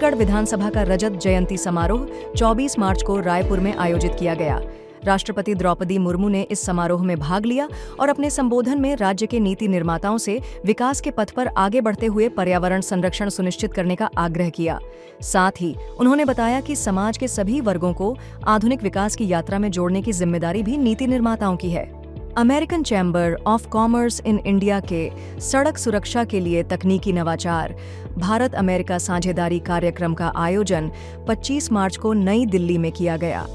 छत्तीसगढ़ विधानसभा का रजत जयंती समारोह 24 मार्च को रायपुर में आयोजित किया गया। राष्ट्रपति द्रौपदी मुर्मू ने इस समारोह में भाग लिया और अपने संबोधन में राज्य के नीति निर्माताओं से विकास के पथ पर आगे बढ़ते हुए पर्यावरण संरक्षण सुनिश्चित करने का आग्रह किया। साथ ही उन्होंने बताया कि समाज के सभी वर्गों को आधुनिक विकास की यात्रा में जोड़ने की जिम्मेदारी भी नीति निर्माताओं की है। American chamber of commerce in India के सड़क सुरक्षा के लिए तकनीकी नवाचार भारत अमेरिका साझेदारी कार्यक्रम का आयोजन 25 मार्च को नई दिल्ली में किया गया।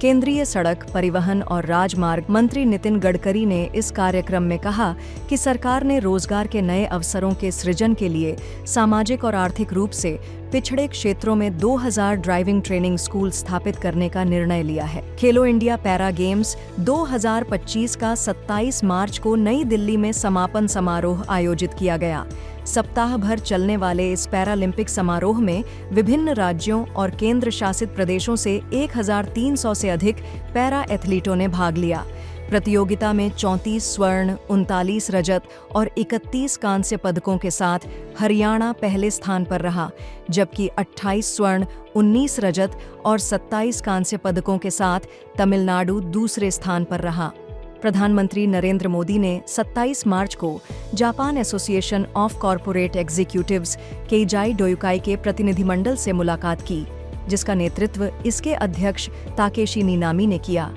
केंद्रीय सड़क परिवहन और राजमार्ग मंत्री नितिन गडकरी ने इस कार्यक्रम में कहा कि सरकार ने रोजगार के नए अवसरों के सृजन के लिए सामाजिक और आर्थिक रूप से पिछड़े क्षेत्रों में 2000 ड्राइविंग ट्रेनिंग स्कूल स्थापित करने का निर्णय लिया है। खेलो इंडिया पैरा गेम्स 2025 का 27 मार्च को नई दिल्ली में समापन समारोह आयोजित किया गया। सप्ताह भर चलने वाले इस पैरालंपिक समारोह में विभिन्न राज्यों और केंद्र शासित प्रदेशों से 1300 से अधिक पैरा एथलीटों ने भाग लिया। प्रतियोगिता में 34 स्वर्ण, 39 रजत और 31 कांस्य पदकों के साथ हरियाणा पहले स्थान पर रहा, जबकि 28 स्वर्ण, 19 रजत और 27 कांस्य पदकों के साथ तमिलनाडु दूसरे स्थान पर रहा। प्रधानमंत्री नरेंद्र मोदी ने 27 मार्च को Japan association of corporate executives Keizai Doyukai के प्रतिनिधिमंडल से मुलाकात की, जिसका नेतृत्व इसके अध्यक्ष ताकेशी नीनामी ने किया।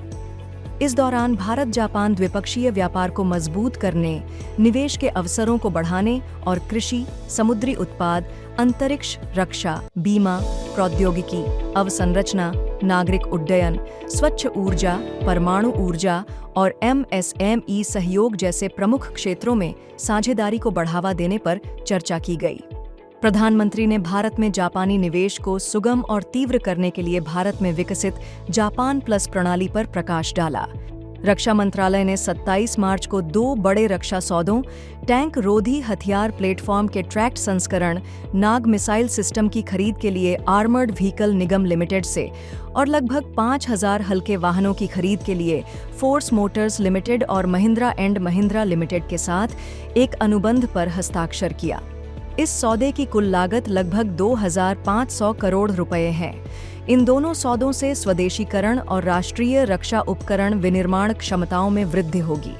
इस दौरान भारत जापान द्विपक्षीय व्यापार को मजबूत करने, निवेश के अवसरों को बढ़ाने और कृषि, समुद्री उत्पाद, अंतरिक्ष, रक्षा, बीमा, प्रौद्योगिकी, अवसंरचना, नागरिक उड्डयन, स्वच्छ ऊर्जा, परमाणु ऊर्जा और MSME सहयोग जैसे प्रमुख क्षेत्रों में साझेदारी को बढ़ावा देने पर चर्चा की गई। प्रधानमंत्री ने भारत में जापानी निवेश को सुगम और तीव्र करने के लिए भारत में विकसित जापान प्लस प्रणाली पर प्रकाश डाला। रक्षा मंत्रालय ने 27 मार्च को 2 बड़े रक्षा सौदों, टैंक रोधी हथियार प्लेटफॉर्म के ट्रैक्ट संस्करण नाग मिसाइल सिस्टम की खरीद के लिए आर्मर्ड व्हीकल निगम लिमिटेड से और लगभग 5000 हल्के वाहनों की खरीद के लिए फोर्स मोटर्स लिमिटेड और महिंद्रा एंड महिंद्रा लिमिटेड के साथ एक अनुबंध पर हस्ताक्षर किया। इस सौदे की कुल लागत लगभग 2500 करोड़ रुपए है। इन दोनों सौदों से स्वदेशीकरण और राष्ट्रीय रक्षा उपकरण विनिर्माण क्षमताओं में वृद्धि होगी।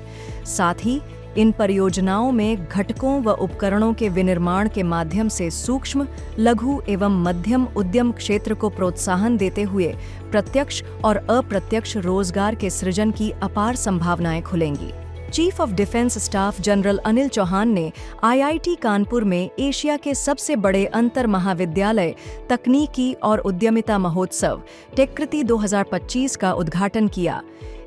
साथ ही इन परियोजनाओं में घटकों व उपकरणों के विनिर्माण के माध्यम से सूक्ष्म, लघु एवं मध्यम उद्यम क्षेत्र को प्रोत्साहन देते हुए प्रत्यक्ष और अप्रत्यक्ष रोजगार के सृजन की अपार संभावनाएं खुलेंगी। Chief of defence staff general Anil Chauhan ने IIT कानपुर में एशिया के सबसे बड़े अंतर महाविद्यालय तकनीकी और उद्यमिता महोत्सव टेक्कृति 2025 का उद्घाटन किया।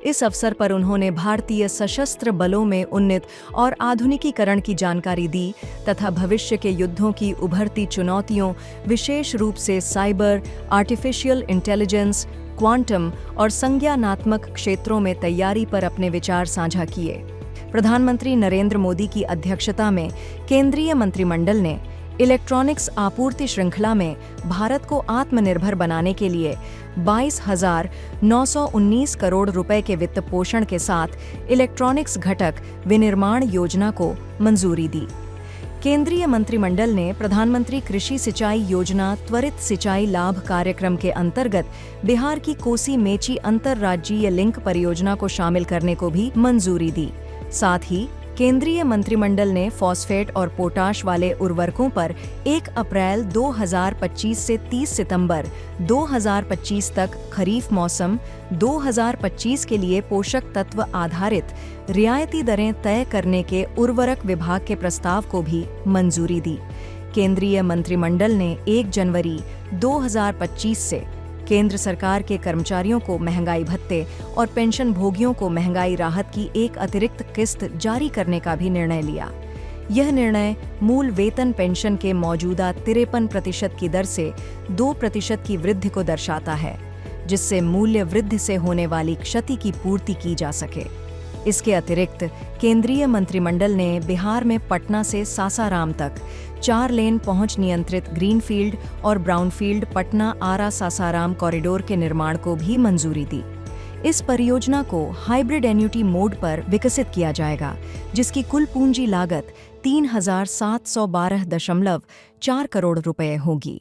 इस अवसर पर उन्होंने भारतीय सशस्त्र बलों में उन्नत और आधुनिकीकरण की जानकारी दी तथा भविष्य के युद्धों की उभरती चुनौतियों, विशेष रूप से साइबर, आर्टिफिशियल इंटेलिजेंस, क्वांटम और संज्ञानात्मक क्षेत्रों में तैयारी पर अपने विचार साझा किए। प्रधानमंत्री नरेंद्र मोदी की अध्यक्षता में केंद्रीय मंत्रिमंडल ने इलेक्ट्रॉनिक्स आपूर्ति श्रृंखला में भारत को आत्मनिर्भर बनाने के लिए 22,919 करोड़ रुपए के वित्त पोषण के साथ इलेक्ट्रॉनिक्स घटक विनिर्माण योजना को मंजूरी दी। केंद्रीय मंत्रिमंडल ने प्रधानमंत्री कृषि सिंचाई योजना त्वरित सिंचाई लाभ कार्यक्रम के अंतर्गत बिहार की कोसी मेची अंतरराज्यीय लिंक परियोजना को शामिल करने को भी मंजूरी दी। साथ ही केंद्रीय मंत्रिमंडल ने फॉस्फेट और पोटाश वाले उर्वरकों पर 1 अप्रैल 2025 से 30 सितंबर 2025 तक खरीफ मौसम 2025 के लिए पोषक तत्व आधारित रियायती दरें तय करने के उर्वरक विभाग के प्रस्ताव को भी मंजूरी दी। केंद्रीय मंत्रिमंडल ने 1 जनवरी 2025 से केंद्र सरकार के कर्मचारियों को महंगाई भत्ते और पेंशन भोगियों को महंगाई राहत की एक अतिरिक्त किस्त जारी करने का भी निर्णय लिया। यह निर्णय मूल वेतन पेंशन के मौजूदा 53% की दर से 2% की वृद्धि को दर्शाता है, जिससे मूल्य वृद्धि से होने वाली क्षति की पूर्ति की जा सके। इसके अतिरिक्त केंद्रीय मंत्रिमंडल ने बिहार में पटना से सासाराम तक 4 लेन पहुंच नियंत्रित ग्रीनफील्ड और ब्राउनफील्ड पटना आरा सासाराम कॉरिडोर के निर्माण को भी मंजूरी दी। इस परियोजना को हाइब्रिड एन्युटी मोड पर विकसित किया जाएगा, जिसकी कुल पूंजी लागत 3,712.4 करोड़ रुपए होगी।